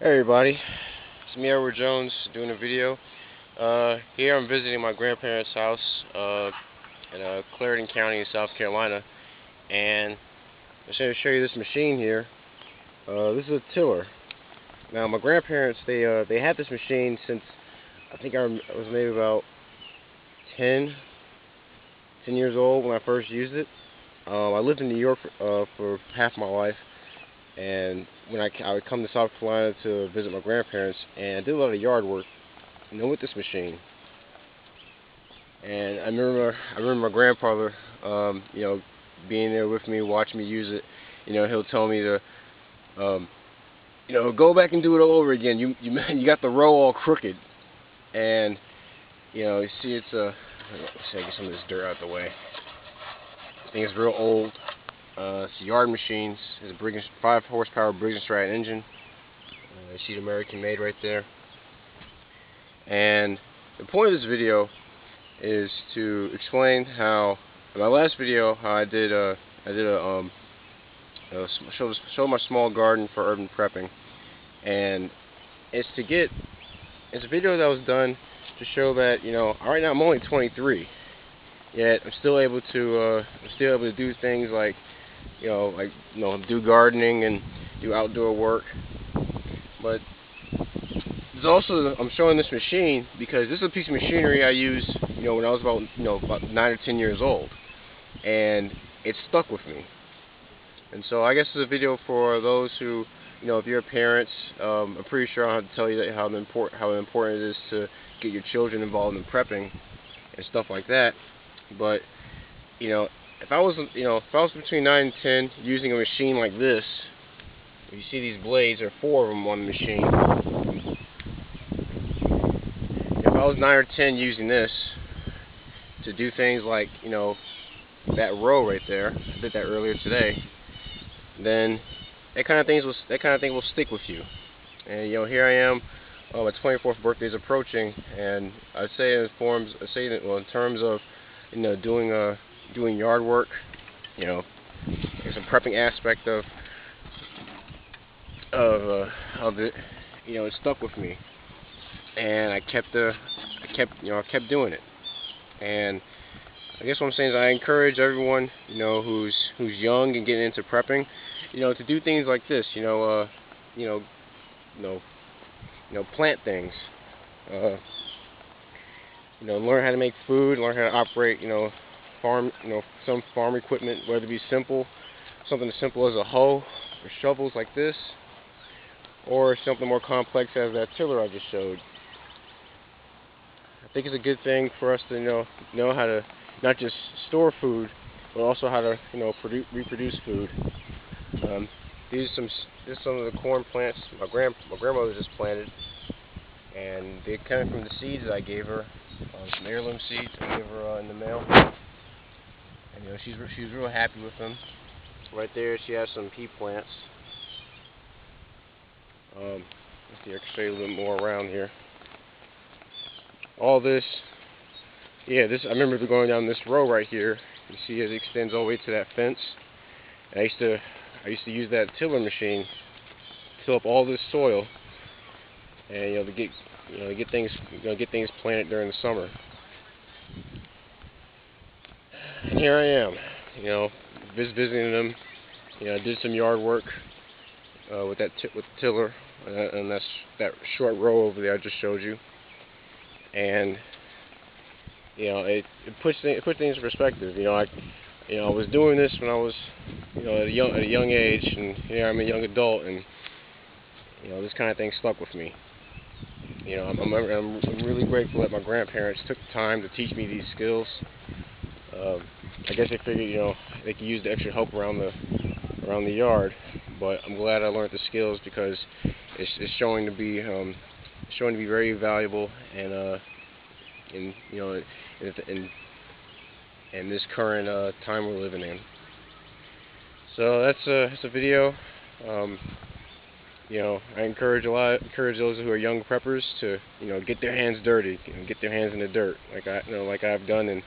Hey everybody, it's me, Edward Jones, doing a video. Here I'm visiting my grandparents' house in Clarendon County in South Carolina, and I'm just going to show you this machine here. This is a tiller. Now my grandparents, they had this machine since I think I was maybe about 10 years old when I first used it. I lived in New York for half my life, and when I would come to South Carolina to visit my grandparents, and I did a lot of yard work, with this machine. And I remember my grandfather, being there with me, watching me use it. He'll tell me to, go back and do it all over again. You got the row all crooked, and you see it's let's see, get some of this dirt out of the way. This thing is real old. It's a yard machine. It's a 5 horsepower Briggs & Stratton engine. You see the American made right there. And the point of this video is to explain how, in my last video, how I did show my small garden for urban prepping, and it's a video that was done to show that right now I'm only 23, yet I'm still able to do things like do gardening and do outdoor work. But there's also, I'm showing this machine because this is a piece of machinery I used when I was about 9 or 10 years old, and it stuck with me. And so I guess it's a video for those who, if you're parents, I'm pretty sure I don't have to tell you that how important it is to get your children involved in prepping and stuff like that. But if I was between 9 and 10 using a machine like this, you see these blades, there are 4 of them on the machine. If I was 9 or 10 using this to do things like that row right there, I did that earlier today, then that kind of thing will stick with you. And here I am, my 24th birthday is approaching, and I'd say in terms of doing yard work, there's a prepping aspect of it. It stuck with me, and I kept doing it. And I guess what I'm saying is I encourage everyone, who's young and getting into prepping, to do things like this. Plant things. Learn how to make food, learn how to operate, some farm equipment, whether it be something as simple as a hoe or shovels like this, or something more complex as that tiller I just showed. I think it's a good thing for us to know how to not just store food, but also how to reproduce food. These are some of the corn plants my grandmother just planted, and they came from the seeds that I gave her, some heirloom seeds I gave her in the mail. And she's real happy with them. Right there, she has some pea plants. Let's see, I can show you a little more around here. All this, I remember going down this row right here. You see it extends all the way to that fence. And I used to use that tiller machine to till up all this soil, and to get things planted during the summer. And here I am, visiting them. I did some yard work with the tiller, and that's that short row over there I just showed you. And it puts things in perspective. I was doing this when I was at a young age, and here I'm a young adult, and this kind of thing stuck with me. I'm really grateful that my grandparents took the time to teach me these skills. I guess they figured they could use the extra help around the yard, but I'm glad I learned the skills because it's showing to be very valuable, and in this current time we're living in. So that's a video. I encourage those who are young preppers to get their hands dirty, get their hands in the dirt like I've done, and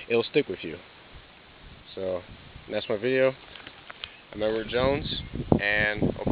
it'll stick with you. So that's my video. I'm Edward Jones, and hope you have